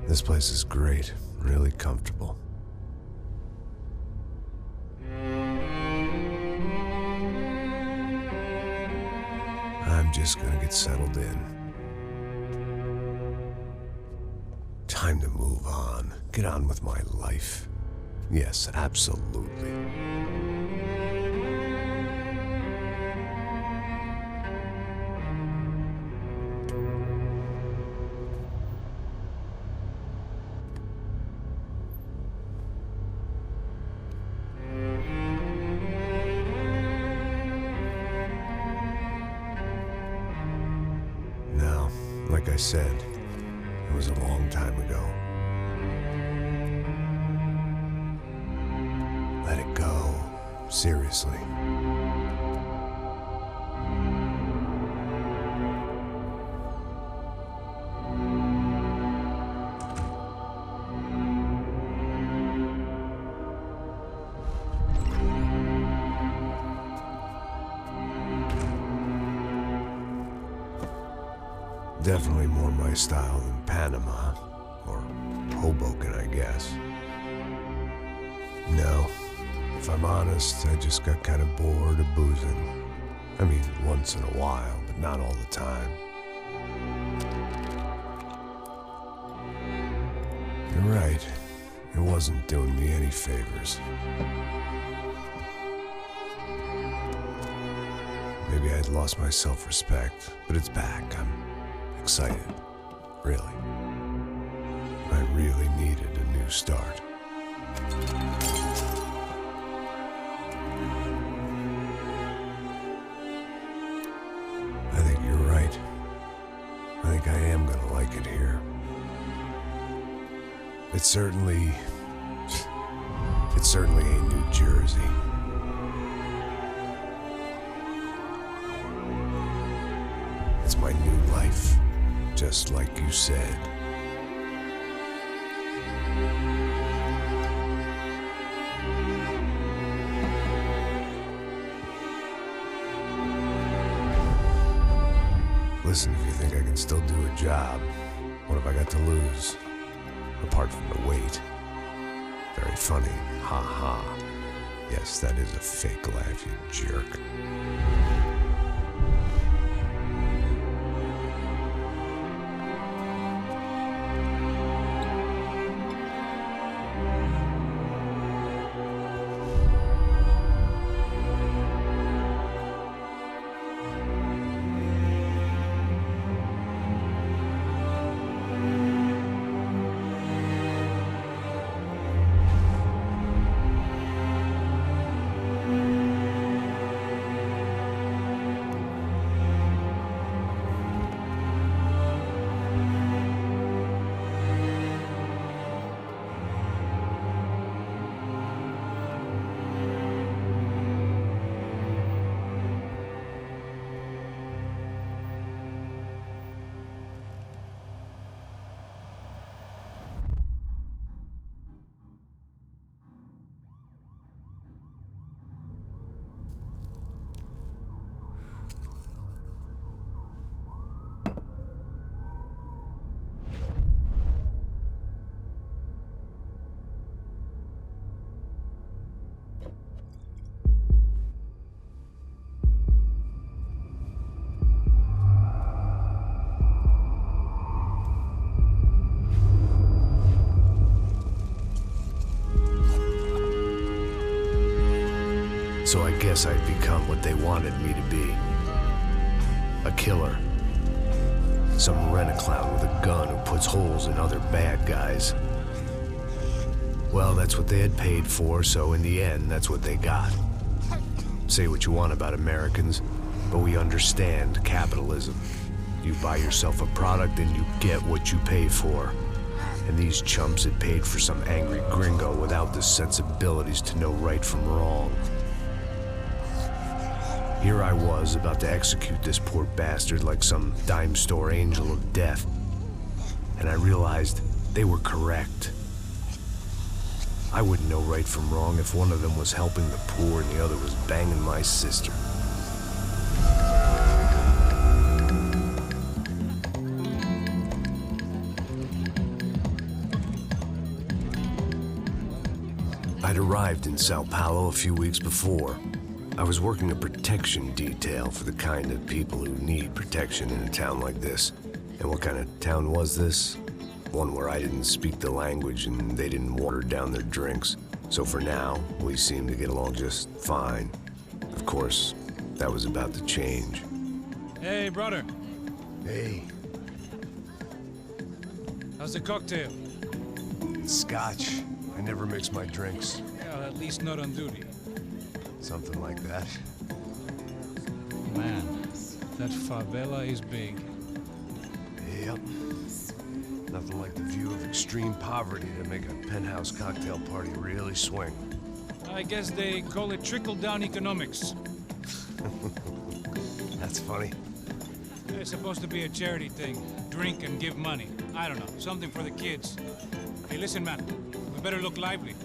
This place is great, really comfortable. I'm just gonna get settled in. Time to move on. Get on with my life. Yes, absolutely. Now, like I said, it was a long time ago. Let it go. Seriously. Definitely more my style than Panama, or Hoboken, I guess. No, if I'm honest, I just got kind of bored of boozing. I mean, once in a while, but not all the time. You're right, it wasn't doing me any favors. Maybe I'd lost my self-respect, but it's back. I'm excited, really. I really needed a new start. I think you're right. I think I am gonna like it here. It's certainly ain't New Jersey. It's my new life, just like you said. Listen, if you think I can still do a job, what have I got to lose? Apart from the weight. Very funny, ha ha. Yes, that is a fake laugh, you jerk. So I guess I'd become what they wanted me to be. A killer. Some rent-a-clown with a gun who puts holes in other bad guys. Well, that's what they had paid for, so in the end, that's what they got. Say what you want about Americans, but we understand capitalism. You buy yourself a product and you get what you pay for. And these chumps had paid for some angry gringo without the sensibilities to know right from wrong. Here I was, about to execute this poor bastard like some dime store angel of death. And I realized they were correct. I wouldn't know right from wrong if one of them was helping the poor and the other was banging my sister. I'd arrived in Sao Paulo a few weeks before. I was working a protection detail for the kind of people who need protection in a town like this. And what kind of town was this? One where I didn't speak the language and they didn't water down their drinks. So for now, we seemed to get along just fine. Of course, that was about to change. Hey, brother. Hey. How's the cocktail? It's scotch. I never mix my drinks. Well, at least not on duty. Something like that. Man, that favela is big. Yep. Nothing like the view of extreme poverty to make a penthouse cocktail party really swing. I guess they call it trickle-down economics. That's funny. It's supposed to be a charity thing. Drink and give money. I don't know, something for the kids. Hey, listen, man. We better look lively.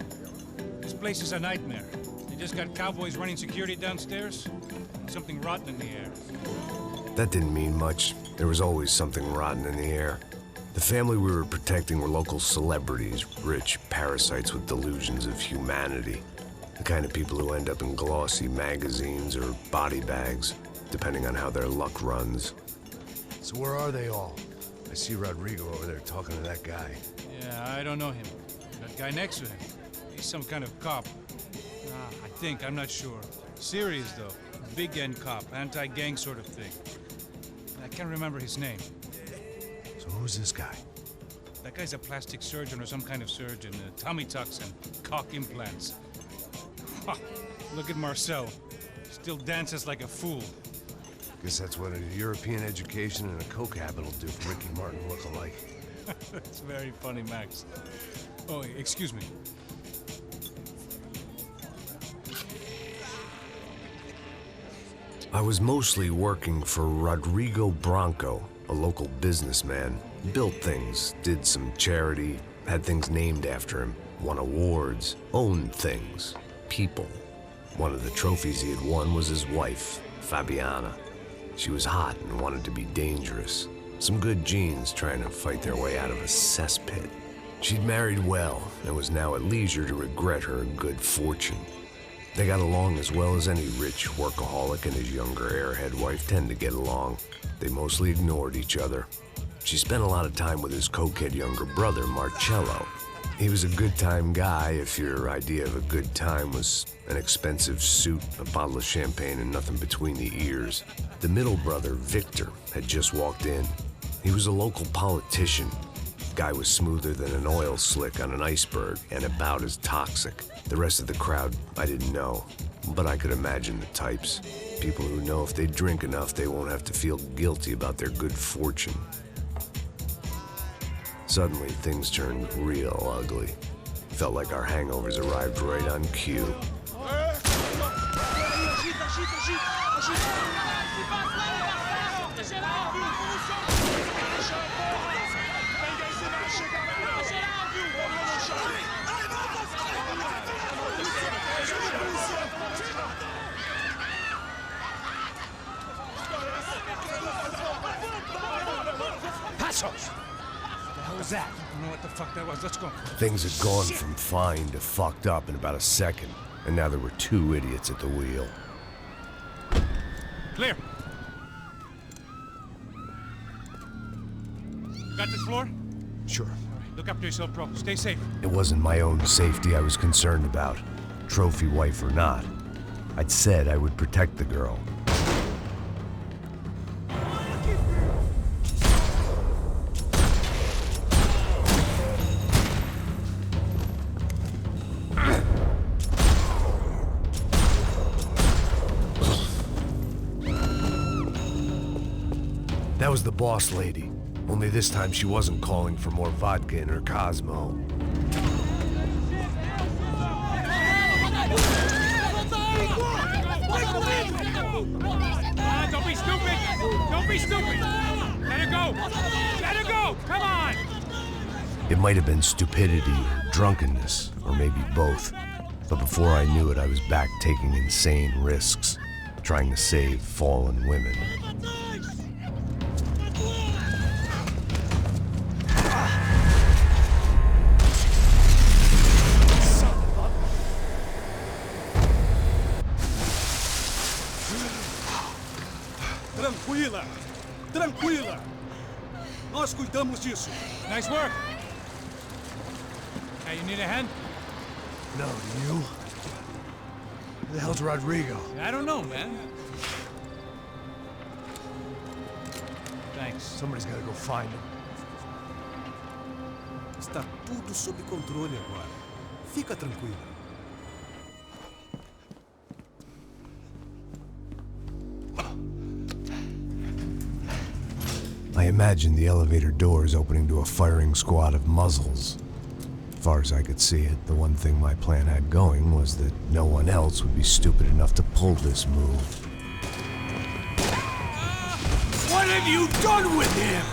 This place is a nightmare. They just got cowboys running security downstairs. Something rotten in the air. That didn't mean much. There was always something rotten in the air. The family we were protecting were local celebrities, rich parasites with delusions of humanity. The kind of people who end up in glossy magazines or body bags, depending on how their luck runs. So where are they all? I see Rodrigo over there talking to that guy. Yeah, I don't know him. That guy next to him. He's some kind of cop. I think, I'm not sure. Serious, though. Big end cop, anti-gang sort of thing. I can't remember his name. So who's this guy? That guy's a plastic surgeon or some kind of surgeon. Tummy tucks and cock implants. Ha! Look at Marcel. Still dances like a fool. Guess that's what a European education and a coke habit will do for Ricky Martin look-alike. That's very funny, Max. Oh, excuse me. I was mostly working for Rodrigo Branco, a local businessman. Built things, did some charity, had things named after him, won awards, owned things, people. One of the trophies he had won was his wife, Fabiana. She was hot and wanted to be dangerous. Some good genes trying to fight their way out of a cesspit. She'd married well and was now at leisure to regret her good fortune. They got along as well as any rich workaholic and his younger airhead wife tend to get along. They mostly ignored each other. She spent a lot of time with his cokehead younger brother, Marcello. He was a good-time guy if your idea of a good time was an expensive suit, a bottle of champagne, and nothing between the ears. The middle brother, Victor, had just walked in. He was a local politician. Guy was smoother than an oil slick on an iceberg and about as toxic. The rest of the crowd, I didn't know, but I could imagine the types. People who know if they drink enough, they won't have to feel guilty about their good fortune. Suddenly, things turned real ugly. Felt like our hangovers arrived right on cue. Passos! What was that? I don't know what the fuck that was. Let's go. Things had gone from fine to fucked up in about a second, and now there were two idiots at the wheel. Clear. You got this floor? Sure. All right, look after yourself, bro. Stay safe. It wasn't my own safety I was concerned about, trophy wife or not. I'd said I would protect the girl. That was the boss lady. Only this time she wasn't calling for more vodka in her Cosmo. Don't be stupid! Don't be stupid! Let her go! Let her go! Come on! It might have been stupidity or drunkenness, or maybe both. But before I knew it, I was back taking insane risks, trying to save fallen women. Tranquila! Tranquila! Nós cuidamos disso. Nice work. Hey, you need a hand? No, do you? Where the hell's Rodrigo? I don't know, man. Thanks. Somebody's gotta go find him. Está tudo sob controle agora. Fica tranquila. I imagine the elevator doors opening to a firing squad of muzzles. As far as I could see it, the one thing my plan had going was that no one else would be stupid enough to pull this move. What have you done with him?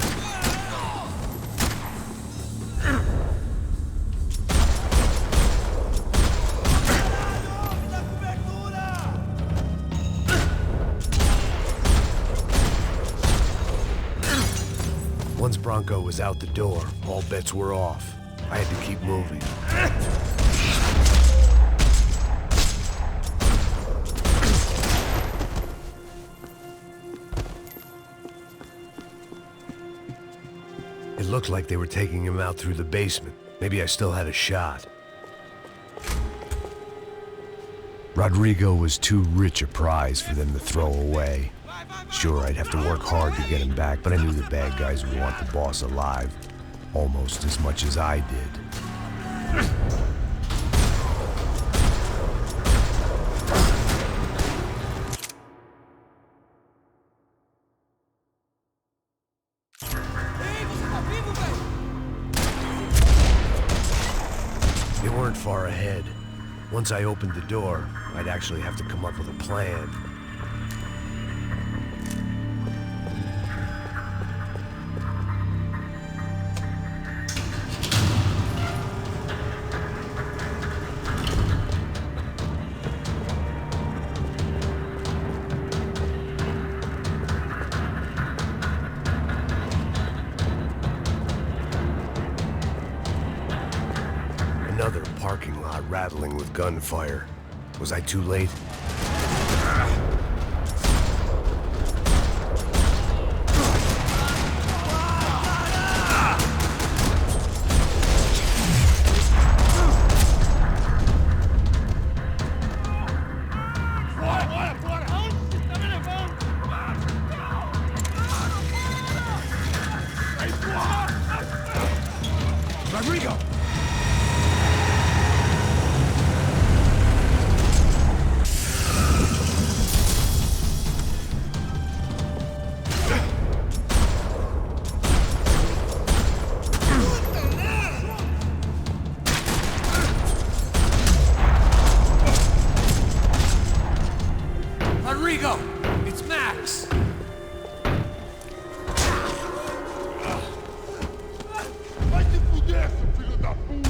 Once Bronco was out the door, all bets were off. I had to keep moving. It looked like they were taking him out through the basement. Maybe I still had a shot. Rodrigo was too rich a prize for them to throw away. Sure, I'd have to work hard to get him back, but I knew the bad guys would want the boss alive almost as much as I did. They weren't far ahead. Once I opened the door, I'd actually have to come up with a plan. Another parking lot rattling with gunfire. Was I too late? Rodrigo! Rodrigo! It's Max! Vai se fuder, seu filho da puta!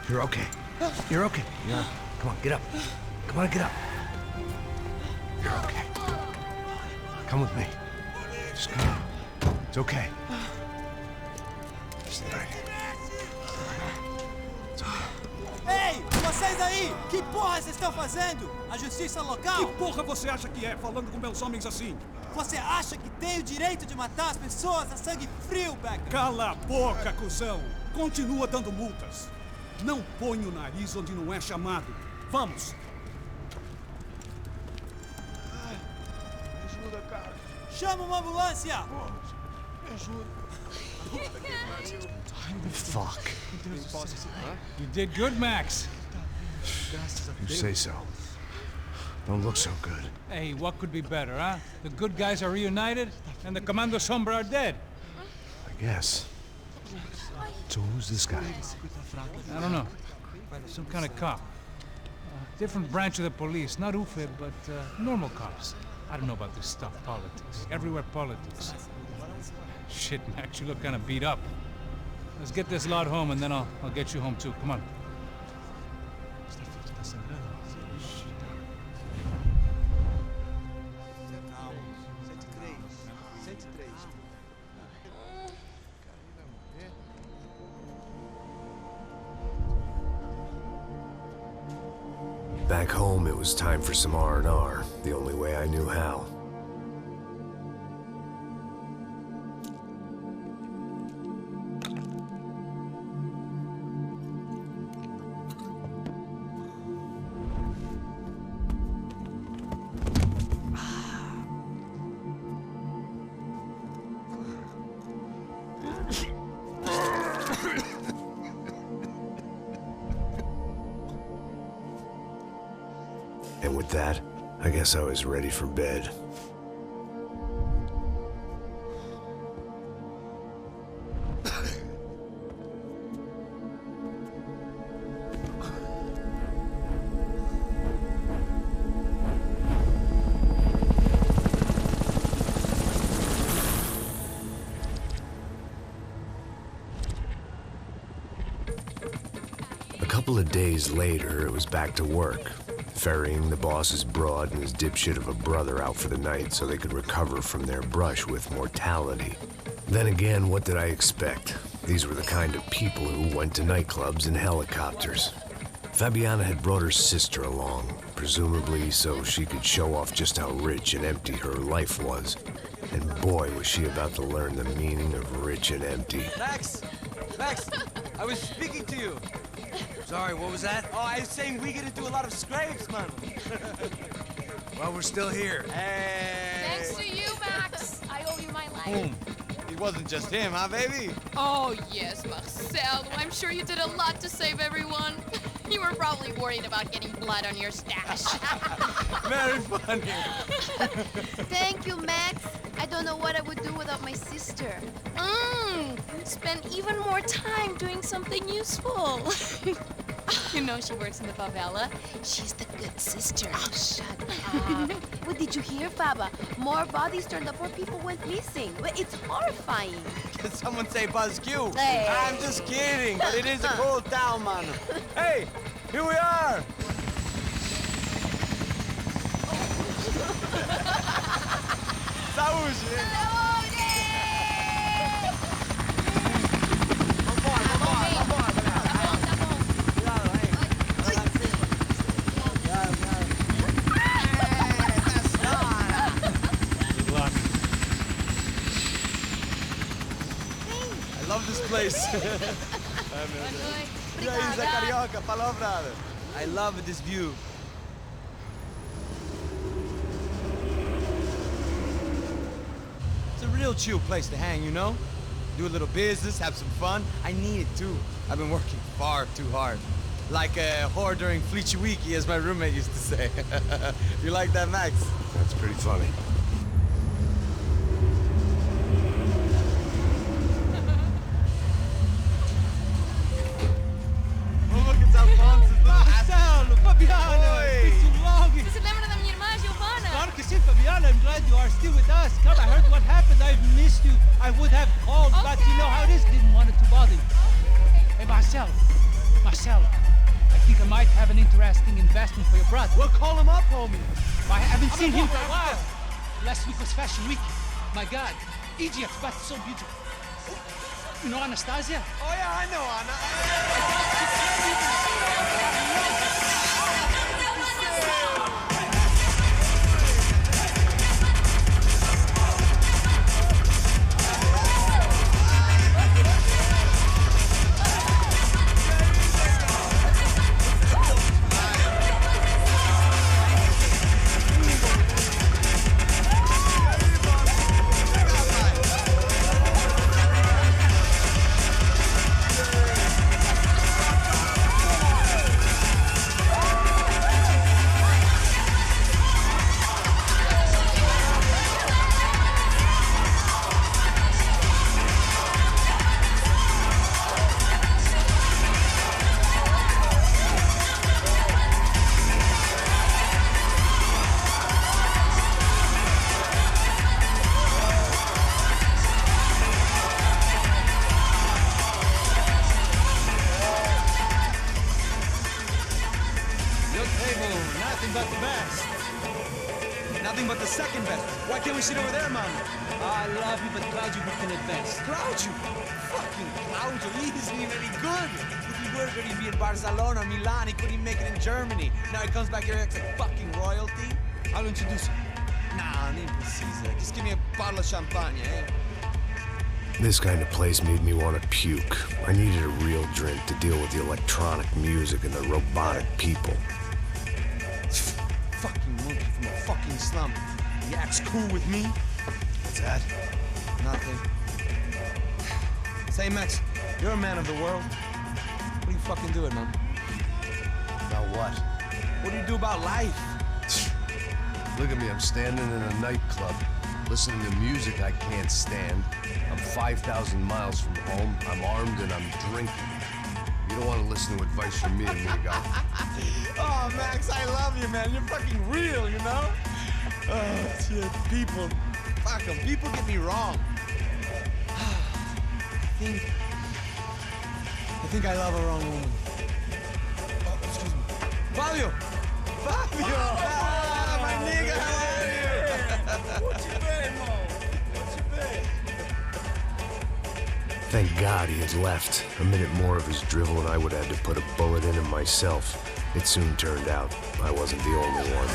You're okay. You're okay. Yeah. Come on, get up. Come on, get up. You're okay. Come with me. Just come on. It's okay. Stay right here. It's okay. Ei, vocês aí! Que porra vocês estão fazendo? A justiça local? Que porra você acha que é, falando com meus homens assim? Você acha que tem o direito de matar as pessoas a sangue frio, Becker? Cala a boca, cuzão! Continua dando multas. Não põe o nariz onde não é chamado. Vamos! Me ajuda, cara. Chama uma ambulância! Me ajuda. Fuck. You did good, Max. You say so. Don't look so good. Hey, what could be better, huh? The good guys are reunited, and the Commando Sombra are dead. I guess. So who's this guy? I don't know. Some kind of cop. Different branch of the police. Not UFE, but normal cops. I don't know about this stuff, politics. Everywhere politics. Shit, Max, you look kind of beat up. Let's get this lot home, and then I'll get you home, too. Come on. Back home, it was time for some R&R, the only way I knew how. And with that, I guess I was ready for bed. A couple of days later, it was back to work. Ferrying the boss's broad and his dipshit of a brother out for the night so they could recover from their brush with mortality. Then again, what did I expect? These were the kind of people who went to nightclubs in helicopters. Fabiana had brought her sister along, presumably so she could show off just how rich and empty her life was. And boy, was she about to learn the meaning of rich and empty. Max! Max! I was speaking to you! Sorry, what was that? Oh, I was saying we get to do a lot of scrapes, man. Well, we're still here. Hey! Thanks to you, Max. I owe you my life. Boom. It wasn't just him, huh, baby? Oh, yes, Marcel. I'm sure you did a lot to save everyone. You were probably worried about getting blood on your stash. Very funny. Thank you, Max. I don't know what I would do without my sister. Spend even more time doing something useful. You know she works in the favela. She's the good sister. Oh, shut up. What did you hear, Baba? More bodies turned up where people went missing. It's horrifying. Can someone say Buzz Q? Hey. I'm just kidding, but it is a cool town, man. Hey, here we are. Saúde! I love this place. Carioca, palavra. I love this view. It's a real chill place to hang, you know? Do a little business, have some fun. I need it too. I've been working far too hard. Like a whore during Fleechy Weeky, as my roommate used to say. You like that, Max? That's pretty funny. Marcelo, Fabiana, it's been too long. Você se lembra da minha irmã, Giovanna? Claro que sim, Fabiana. I'm glad you are still with us. Come, I heard what happened. I've missed you. I would have called, but you know how it is. Didn't want it to bother you. Hey, Marcel, I think I might have an interesting investment for your brother. Well, call him up, homie. I haven't seen him for a while. Last week was Fashion Week. My God, Egypt, but so beautiful. You know Anastasia? Oh, yeah, I know, Anna. Nothing but the best. Nothing but the second best. Why can't we sit over there, Mama? I love you, but Claudio booked in advance. Claudio? Fucking Claudio, he isn't even any good. If he worker, he'd be in Barcelona, Milan, he couldn't even make it in Germany. Now he comes back here and acts like fucking royalty. I'll introduce you. Nah, name precisa. Just give me a bottle of champagne, eh? This kind of place made me want to puke. I needed a real drink to deal with the electronic music and the robotic people. Fucking monkey from a fucking slum. He acts cool with me. What's that? Nothing. Say, Max, you're a man of the world. What are you fucking doing, man? About what? What do you do about life? Look at me, I'm standing in a nightclub, listening to music I can't stand. I'm 5,000 miles from home, I'm armed and I'm drinking. You don't want to listen to advice from me, amigo. Oh, Max, I love you, man. You're fucking real, you know? Oh, shit. People, fuck them. People get me wrong. I think I love a wrong woman. Oh, excuse me. Fabio! Fabio! Ah, my nigga, how are you? What you been, Mo? What you been? Thank God he had left. A minute more of his drivel and I would have had to put a bullet in him myself. It soon turned out I wasn't the only one.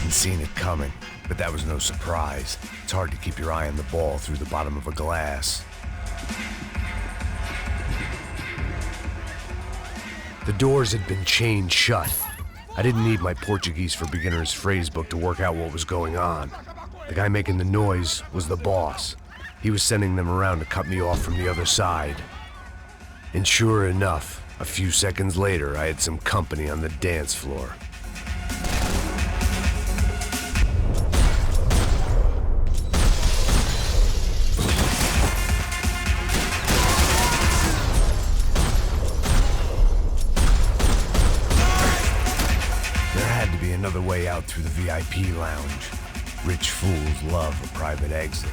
Seen it coming, but that was no surprise. It's hard to keep your eye on the ball through the bottom of a glass. The doors had been chained shut. I didn't need my Portuguese for Beginners phrase book to work out what was going on. The guy making the noise was the boss. He was sending them around to cut me off from the other side. And sure enough, a few seconds later, I had some company on the dance floor. Another way out through the VIP lounge. Rich fools love a private exit.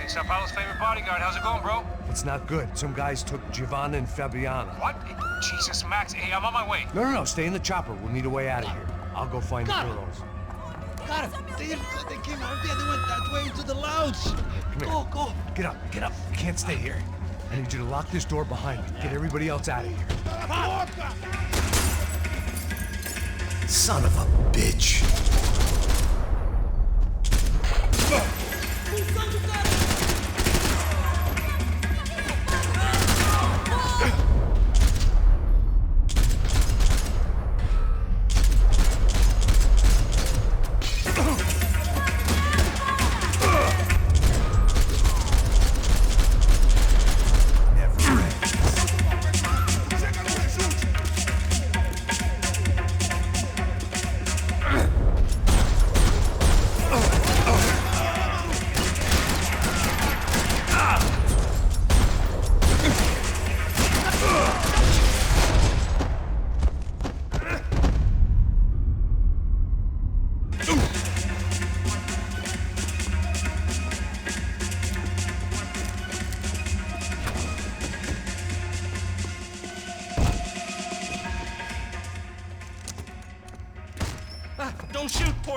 Sao Paulo's favorite bodyguard. How's it going, bro? It's not good. Some guys took Giovanna and Fabiana. What? Jesus, Max. Hey, I'm on my way. No. Stay in the chopper. We'll need a way out of here. I'll go find the girls. Got him. They came out there. They went that way into the lounge. Go. Get up. You can't stay here. I need you to lock this door behind me. Get everybody else out of here. Son of a bitch.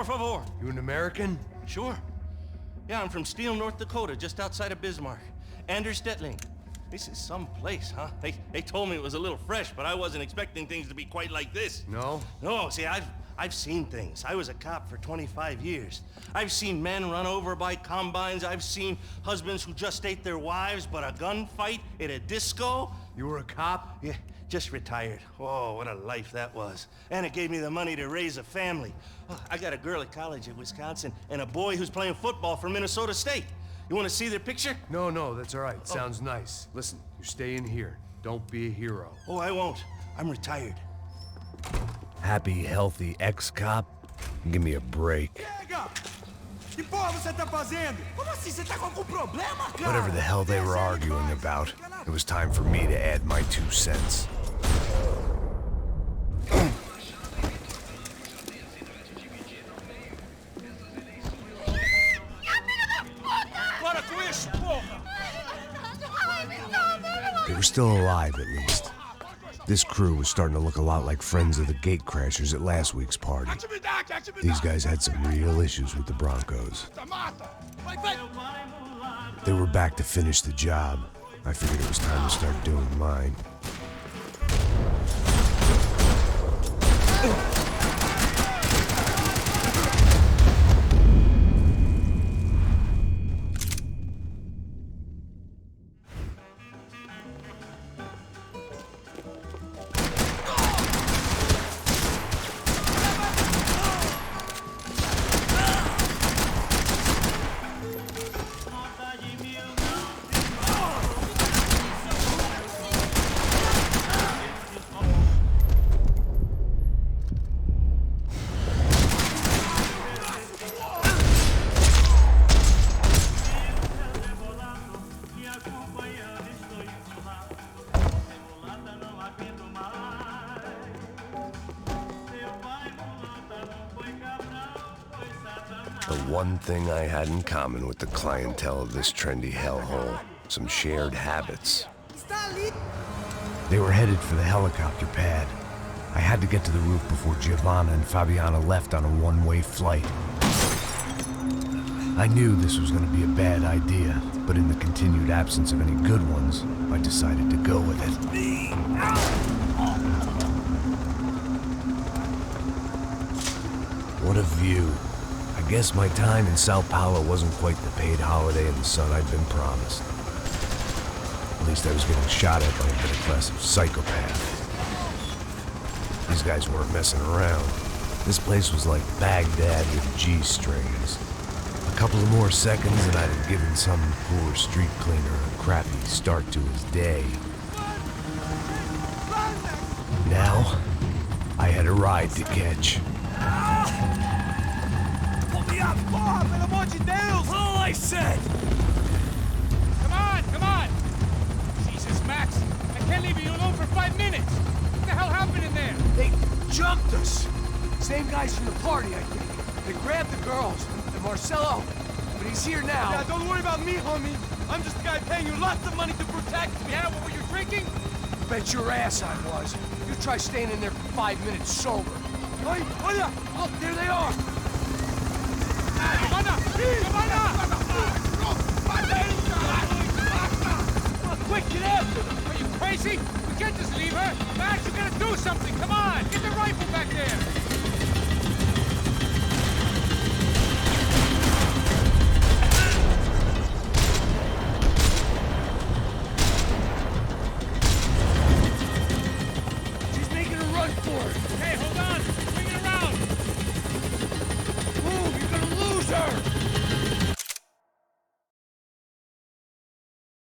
por favor. You an American? Sure. Yeah, I'm from Steele, North Dakota, just outside of Bismarck. Anders Stetling. This is some place, huh? They told me it was a little fresh, but I wasn't expecting things to be quite like this. No? No, see, I've seen things. I was a cop for 25 years. I've seen men run over by combines. I've seen husbands who just ate their wives, but a gunfight at a disco. You were a cop? Yeah, just retired. Oh, what a life that was. And it gave me the money to raise a family. Oh, I got a girl at college at Wisconsin and a boy who's playing football for Minnesota State. You want to see their picture? No, that's all right. Sounds nice. Listen, you're staying here. Don't be a hero. Oh, I won't. I'm retired. Happy, healthy ex-cop? Give me a break. Pega! Que porra você tá fazendo? Como assim? Você tá com algum problema, cara? Whatever the hell they were arguing about, it was time for me to add my 2 cents. They were still alive, at least. This crew was starting to look a lot like friends of the gatecrashers at last week's party. These guys had some real issues with the Broncos. They were back to finish the job. I figured it was time to start doing mine. The one thing I had in common with the clientele of this trendy hellhole, some shared habits. They were headed for the helicopter pad. I had to get to the roof before Giovanna and Fabiana left on a one-way flight. I knew this was going to be a bad idea, but in the continued absence of any good ones, I decided to go with it. What a view. I guess my time in Sao Paulo wasn't quite the paid holiday in the sun I'd been promised. At least I was getting shot at by a middle-class psychopath. These guys weren't messing around. This place was like Baghdad with G-strings. A couple of more seconds and I'd have given some poor street cleaner a crappy start to his day. Now, I had a ride to catch. Porra, pelo amor de Deus! All I said! Come on! Jesus, Max, I can't leave you alone for 5 minutes. What the hell happened in there? They jumped us! Same guys from the party, I think. They grabbed the girls, and Marcelo, but he's here now. Yeah, don't worry about me, homie. I'm just a guy paying you lots of money to protect me. Yeah, what were you drinking? Bet your ass I was. You try staying in there for 5 minutes sober. Hey, olha! Look, there they are! Giovanna! Quick, get after them! Are you crazy? We can't just leave her. Max, you gotta do something. Come on, get the rifle back there. She's making a run for it! Hey, hold on.